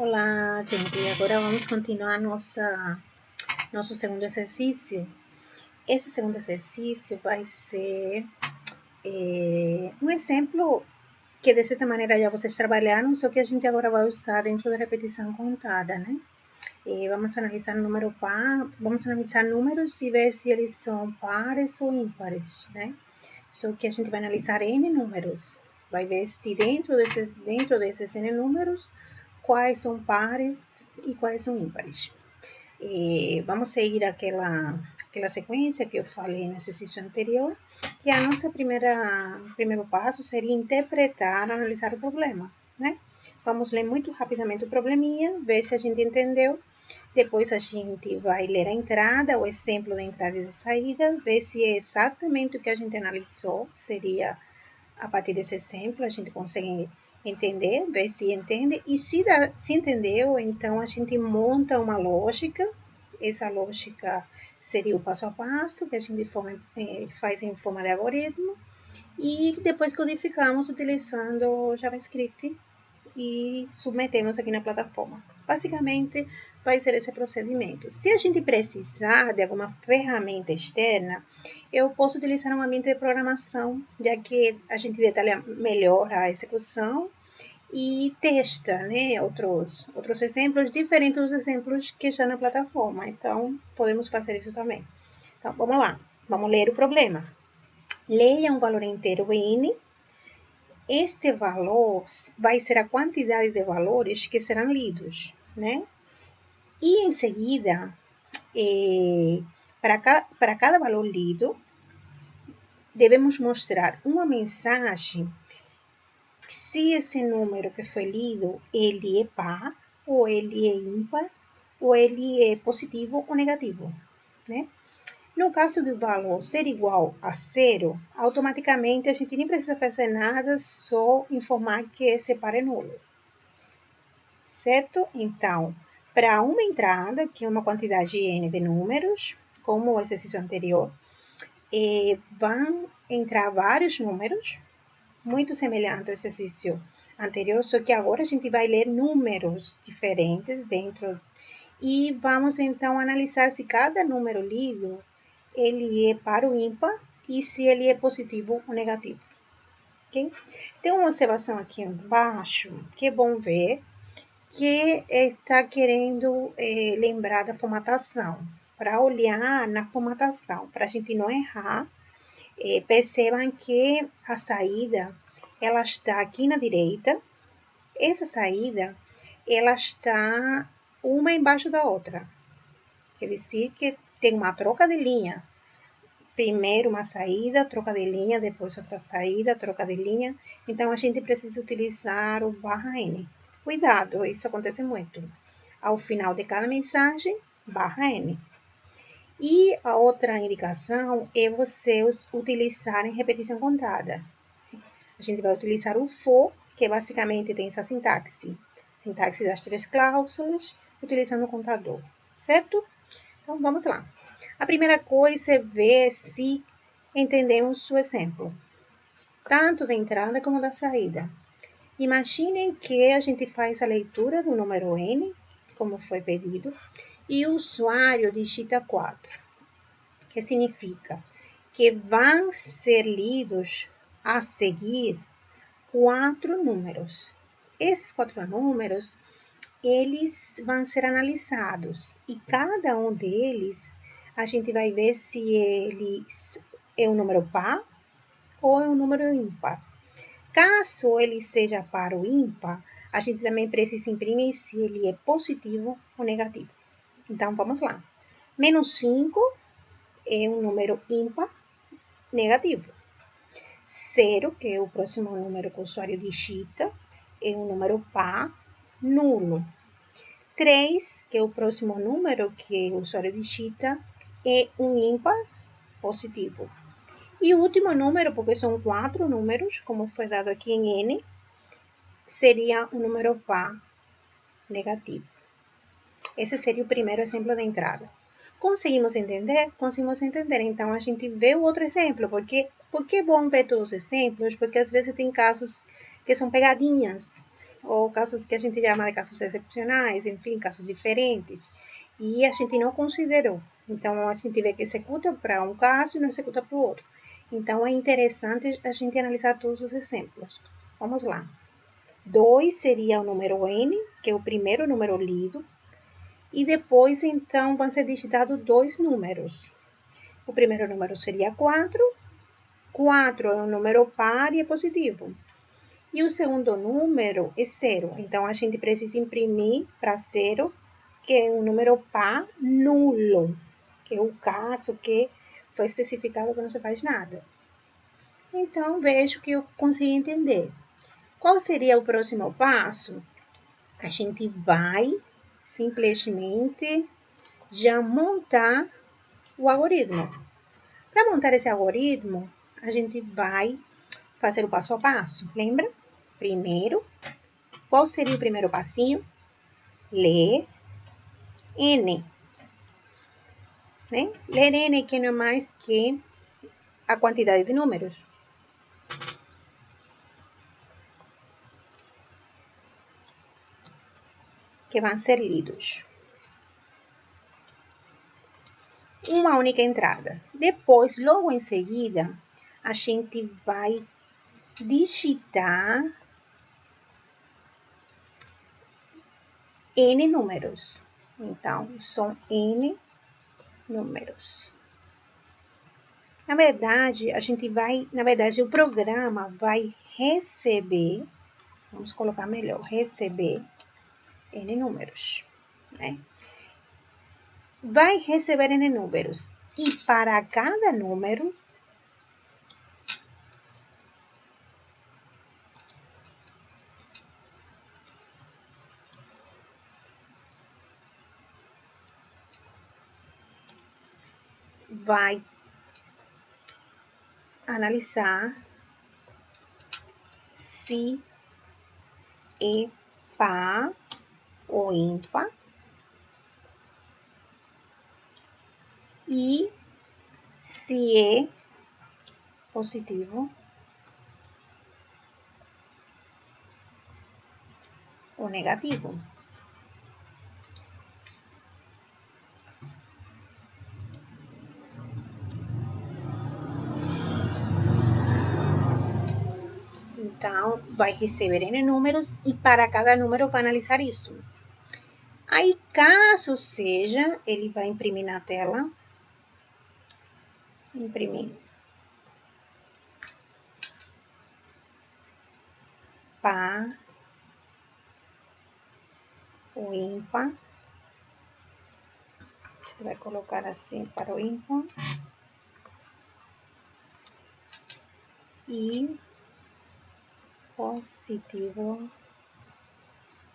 Olá, gente. Agora vamos continuar nosso segundo exercício. Esse segundo exercício vai ser um exemplo que, de certa maneira, já vocês trabalharam, só que a gente agora vai usar dentro da repetição contada, né? Vamos analisar número par, vamos analisar números e ver se eles são pares ou ímpares, né? Só que a gente vai analisar N números. Vai ver se dentro desses N números, quais são pares e quais são ímpares. Vamos seguir aquela sequência que eu falei no exercício anterior, que a nossa primeiro passo seria interpretar, analisar o problema, né? Vamos ler muito rapidamente o probleminha, ver se a gente entendeu. Depois a gente vai ler a entrada, o exemplo da entrada e da saída, ver se é exatamente o que a gente analisou, seria a partir desse exemplo, a gente consegue entender, ver se entende, e se entendeu, então a gente monta uma lógica. Essa lógica seria o passo a passo, que a gente faz em forma de algoritmo, e depois codificamos utilizando JavaScript e submetemos aqui na plataforma. Basicamente, vai ser esse procedimento. Se a gente precisar de alguma ferramenta externa, eu posso utilizar um ambiente de programação, já que a gente detalha melhor a execução e testa, né, outros exemplos diferentes dos exemplos que já na plataforma. Então, podemos fazer isso também. Então, vamos lá. Vamos ler o problema. Leia um valor inteiro N. Este valor vai ser a quantidade de valores que serão lidos, né? E em seguida, para cada valor lido, devemos mostrar uma mensagem se esse número que foi lido, ele é par, ou ele é ímpar, ou ele é positivo ou negativo, né? No caso do valor ser igual a 0, automaticamente a gente nem precisa fazer nada, só informar que esse par é nulo. Certo? Então, para uma entrada, que é uma quantidade N de números, como o exercício anterior, vão entrar vários números, muito semelhante ao exercício anterior, só que agora a gente vai ler números diferentes dentro e vamos então analisar se cada número lido ele é par ou ímpar e se ele é positivo ou negativo. Okay? Tem uma observação aqui embaixo que é bom ver, que está querendo lembrar da formatação. Para olhar na formatação, para a gente não errar, percebam que a saída ela está aqui na direita. Essa saída ela está uma embaixo da outra. Quer dizer que tem uma troca de linha. Primeiro uma saída, troca de linha, depois outra saída, troca de linha. Então, a gente precisa utilizar o /N. Cuidado, isso acontece muito. Ao final de cada mensagem, /N. E a outra indicação é você utilizar em repetição contada. A gente vai utilizar o for, que basicamente tem essa sintaxe. Sintaxe das 3 cláusulas, utilizando o contador, certo? Então, vamos lá. A primeira coisa é ver se entendemos o exemplo, tanto da entrada como da saída. Imaginem que a gente faz a leitura do número N, como foi pedido, e o usuário digita 4, que significa que vão ser lidos a seguir 4 números. Esses 4 números, eles vão ser analisados e cada um deles a gente vai ver se ele é um número par ou é um número ímpar. Caso ele seja par ou ímpar, a gente também precisa imprimir se ele é positivo ou negativo. Então, vamos lá. Menos 5 é um número ímpar negativo. 0, que é o próximo número que o usuário digita, é um número par nulo. 3, que é o próximo número que o usuário digita, é um ímpar positivo. E o último número, porque são 4 números, como foi dado aqui em N, seria um número par negativo. Esse seria o primeiro exemplo da entrada. Conseguimos entender? Conseguimos entender. Então, a gente vê o outro exemplo. Por que é bom ver todos os exemplos? Porque às vezes tem casos que são pegadinhas. ou casos que a gente chama de casos excepcionais, enfim, casos diferentes, e a gente não considerou. Então, a gente vê que executa para um caso e não executa para o outro. Então, é interessante a gente analisar todos os exemplos. Vamos lá. 2 seria o número n, que é o primeiro número lido, e depois, então, vão ser digitados 2 números. O primeiro número seria 4. 4 é um número par e é positivo. E o segundo número é 0. Então, a gente precisa imprimir para 0, que é um número par nulo, que é o caso que foi especificado que não se faz nada. Então, vejo que eu consegui entender. Qual seria o próximo passo? A gente vai simplesmente já montar o algoritmo. Para montar esse algoritmo, a gente vai fazer o passo a passo. Lembra? Primeiro, qual seria o primeiro passinho? Ler N. Né? Ler N, que não é mais que a quantidade de números. Que vão ser lidos. Uma única entrada. Depois, logo em seguida, a gente vai digitar N números. Então, são N números. Na verdade, o programa vai receber, vamos colocar melhor, receber N números, né? Vai receber N números. E para cada número, vai analisar se é par ou ímpar e se é positivo ou negativo. Então, vai receber N números e para cada número vai analisar isso. Aí, caso seja, ele vai imprimir na tela. Imprimir. Par ou ímpar. Você vai colocar assim para o ímpar. E positivo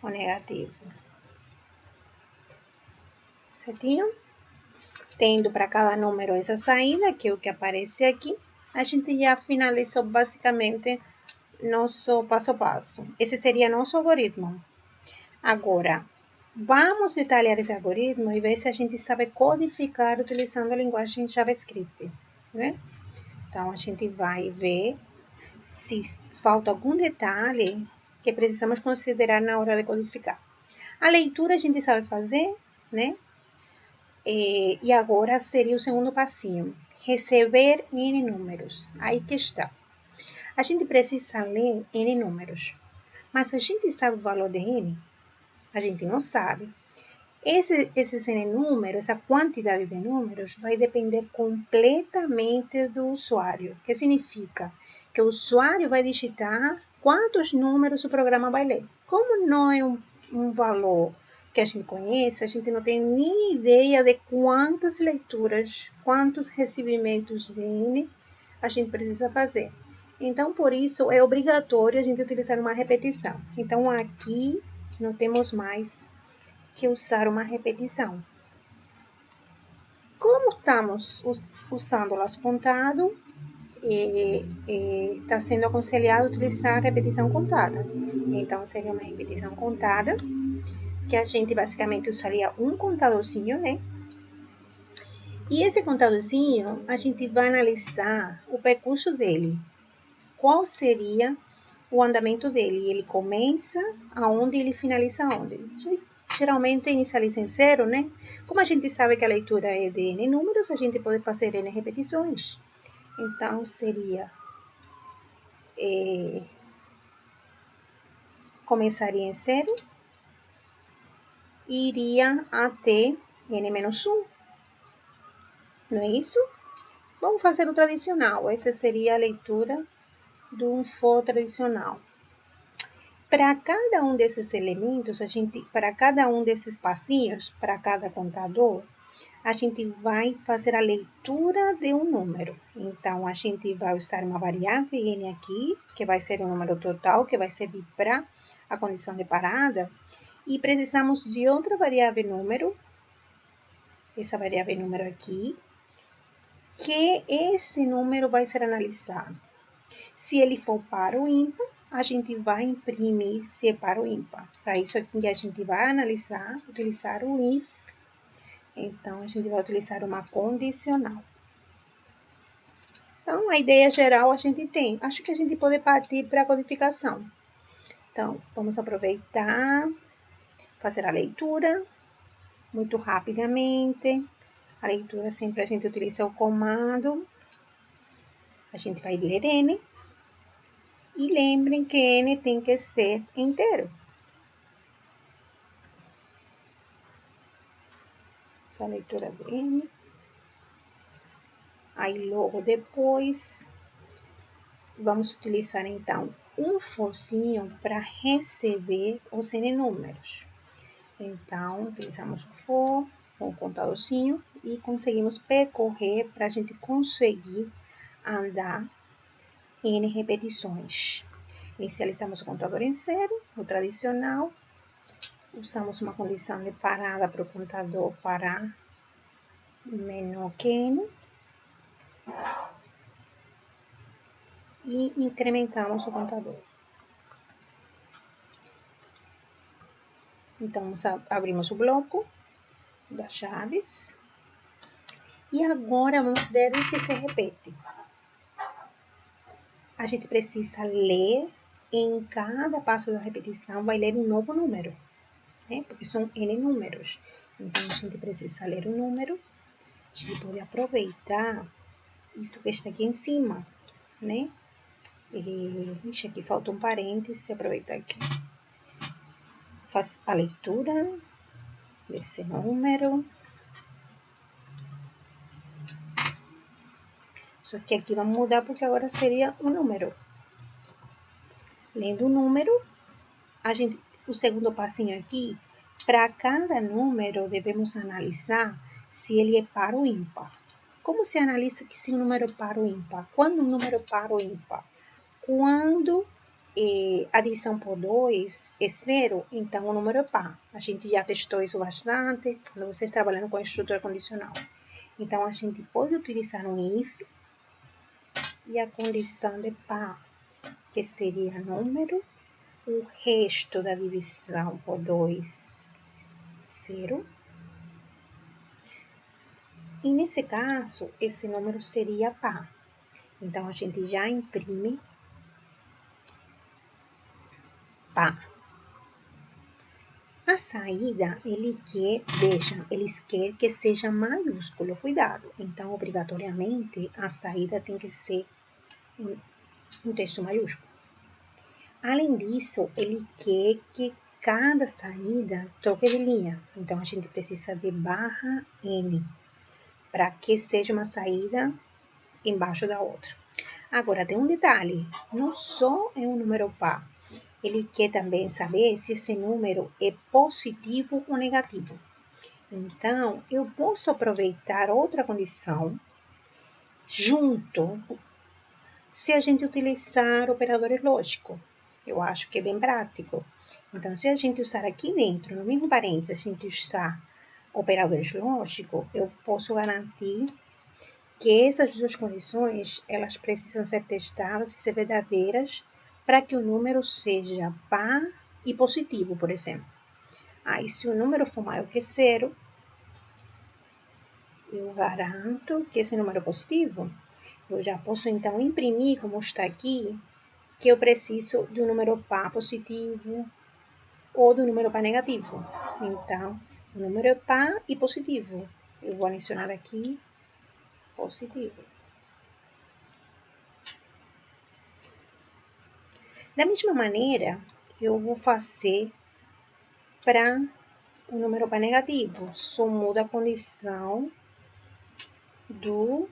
ou negativo. Certinho? Tendo para cada número essa saída, que é o que aparece aqui, a gente já finalizou basicamente nosso passo a passo. Esse seria nosso algoritmo. Agora, vamos detalhar esse algoritmo e ver se a gente sabe codificar utilizando a linguagem JavaScript, né? Então, a gente vai ver se falta algum detalhe que precisamos considerar na hora de codificar. A leitura a gente sabe fazer, né? E agora seria o segundo passinho, receber N números. Aí que está. A gente precisa ler N números, mas a gente sabe o valor de N? A gente não sabe. Esses N números, essa quantidade de números, vai depender completamente do usuário. O que significa? Que o usuário vai digitar quantos números o programa vai ler. Como não é um valor que a gente conhece, a gente não tem nem ideia de quantas leituras, quantos recebimentos de N a gente precisa fazer. Então, por isso, é obrigatório a gente utilizar uma repetição. Então, aqui não temos mais que usar uma repetição. Como estamos usando o laço contado, está sendo aconselhado utilizar a repetição contada. Então, seria uma repetição contada, que a gente basicamente usaria um contadorzinho, né? E esse contadorzinho, a gente vai analisar o percurso dele. Qual seria o andamento dele. Ele começa aonde ele finaliza aonde. Geralmente inicializa em 0, né? Como a gente sabe que a leitura é de n números, a gente pode fazer n repetições. Então, seria... começaria em 0 e iria até n-1. Não é isso? Vamos fazer o tradicional. Essa seria a leitura do for tradicional. Para cada um desses elementos, para cada um desses passinhos, para cada contador, a gente vai fazer a leitura de um número. Então, a gente vai usar uma variável n aqui, que vai ser o número total, que vai servir para a condição de parada. E precisamos de outra variável número, essa variável número aqui, que esse número vai ser analisado. Se ele for par ou ímpar, a gente vai imprimir se é par ou ímpar. Para isso aqui a gente vai utilizar o if. Então, a gente vai utilizar uma condicional. Então, a ideia geral a gente tem. Acho que a gente pode partir para a codificação. Então, vamos aproveitar, fazer a leitura muito rapidamente. A leitura sempre a gente utiliza o comando. A gente vai ler n. E lembrem que n tem que ser inteiro. A leitura do n. Aí, logo depois, vamos utilizar, então, um forzinho para receber os n números. Então, utilizamos o for, um contadorzinho, e conseguimos percorrer para a gente conseguir andar n repetições. Inicializamos o contador em 0, o tradicional. Usamos uma condição de parada para o contador parar menor que n. E incrementamos o contador. Então, abrimos o bloco das chaves. E agora vamos ver o que se repete. A gente precisa ler, em cada passo da repetição, vai ler um novo número, né? Porque são n números. Então, a gente precisa ler o número. A gente pode aproveitar isso que está aqui em cima, né? Ixi, aqui falta um parêntese, aproveitar aqui. Faz a leitura desse número. Só que aqui vamos mudar porque agora seria um número. Lendo o número, o segundo passinho aqui, para cada número devemos analisar se ele é par ou ímpar. Como se analisa que se um número é par ou ímpar? Quando um número é par ou ímpar? Quando a divisão por 2 é 0, então o número é par. A gente já testou isso bastante quando vocês trabalhando com estrutura condicional. Então, a gente pode utilizar um if e a condição de par, que seria número, o resto da divisão por 2, 0. E nesse caso, esse número seria par. Então, a gente já imprime par. A saída, eles querem que seja maiúsculo, cuidado. Então, obrigatoriamente, a saída tem que ser um texto maiúsculo. Além disso, ele quer que cada saída troque de linha. Então, a gente precisa de barra N, para que seja uma saída embaixo da outra. Agora, tem um detalhe, não só é um número par, ele quer também saber se esse número é positivo ou negativo. Então, eu posso aproveitar outra condição junto, se a gente utilizar operadores lógicos. Eu acho que é bem prático. Então, se a gente usar aqui dentro, no mesmo parênteses, a gente usar operadores lógicos, eu posso garantir que essas duas condições, elas precisam ser testadas e ser verdadeiras para que o número seja par e positivo, por exemplo. Aí, se o número for maior que 0, eu garanto que esse número é positivo. Eu já posso, então, imprimir, como está aqui, que eu preciso de um número par positivo ou do número par negativo. Então, o número é par e positivo. Eu vou adicionar aqui positivo. Da mesma maneira, eu vou fazer para o número par negativo. Só muda a condição do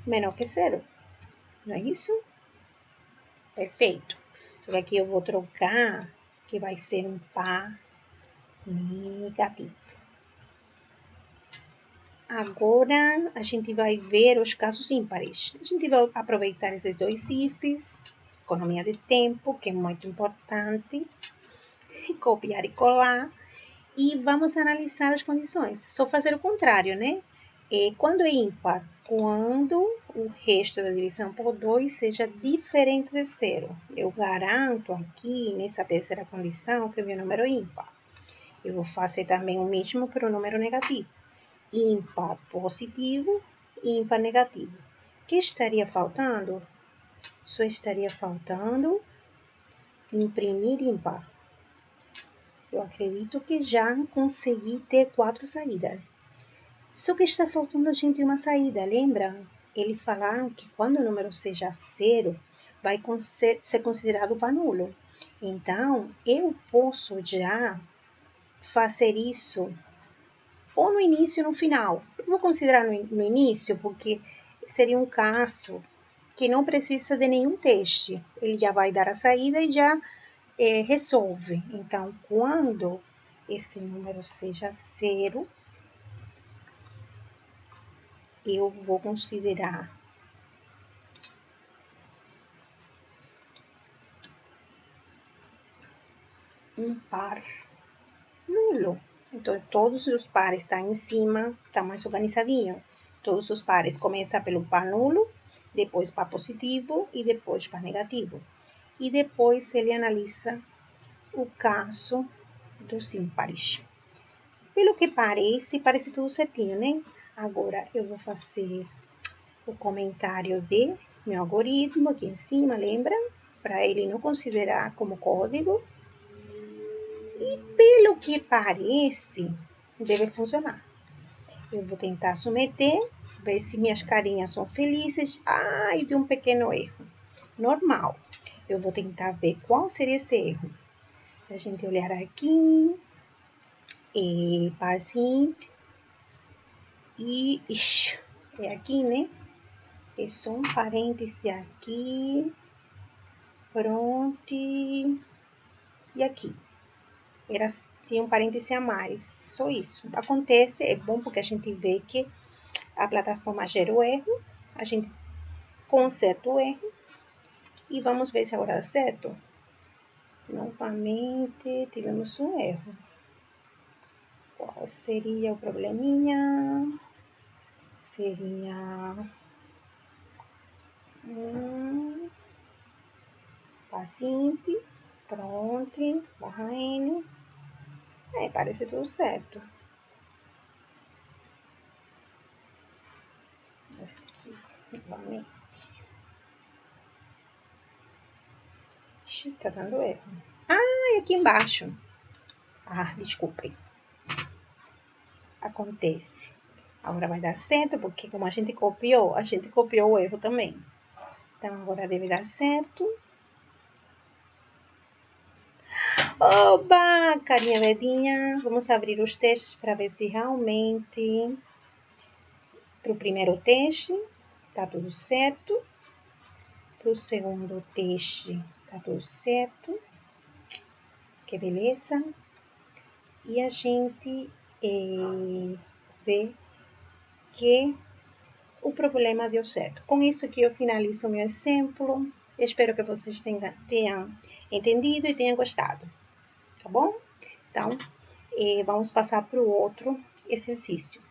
menor que zero. Não é isso? Perfeito. Aqui eu vou trocar, que vai ser um par negativo. Agora, a gente vai ver os casos ímpares. A gente vai aproveitar esses dois ifs, economia de tempo, que é muito importante, copiar e colar, e vamos analisar as condições. Só fazer o contrário, né? Quando é ímpar, quando o resto da divisão por 2 seja diferente de zero. Eu garanto aqui, nessa terceira condição, que o meu número é ímpar. Eu vou fazer também o mesmo para o número negativo. Ímpar positivo, ímpar negativo. O que estaria faltando? Só estaria faltando imprimir ímpar. Eu acredito que já consegui ter 4 saídas. Só que está faltando a gente uma saída, lembra? Eles falaram que quando o número seja zero, vai ser considerado par nulo. Então, eu posso já fazer isso ou no início ou no final. Eu vou considerar no início, porque seria um caso que não precisa de nenhum teste. Ele já vai dar a saída e já resolve. Então, quando esse número seja zero, eu vou considerar um par nulo. Então, todos os pares estão em cima, está mais organizadinho. Todos os pares começam pelo par nulo, depois par positivo e depois par negativo. E depois ele analisa o caso dos ímpares. Pelo que parece tudo certinho, né? Agora, eu vou fazer o comentário de meu algoritmo aqui em cima, lembra? Para ele não considerar como código. E pelo que parece, deve funcionar. Eu vou tentar submeter, ver se minhas carinhas são felizes. Ai, de um pequeno erro. Normal. Eu vou tentar ver qual seria esse erro. Se a gente olhar aqui, parseInt, e é aqui, né? É só um parêntese aqui, pronto, e aqui. Tinha um parêntese a mais, só isso. Acontece, é bom porque a gente vê que a plataforma gera o erro, a gente conserta o erro, e vamos ver se agora dá certo. Novamente, tivemos um erro. Qual seria o probleminha? Seria paciente, pronto, barra N. Parece tudo certo. Esse aqui, novamente. Ixi, tá dando erro. Ah, aqui embaixo. Ah, desculpem. Acontece. Agora vai dar certo, porque como a gente copiou o erro também. Então, agora deve dar certo. Oba, carinha verdinha. Vamos abrir os testes para ver se realmente... Para o primeiro teste, tá tudo certo. Para o segundo teste, tá tudo certo. Que beleza. E a gente vê que o problema deu certo. Com isso aqui eu finalizo o meu exemplo. Espero que vocês tenham entendido e tenham gostado. Tá bom? Então, vamos passar para o outro exercício.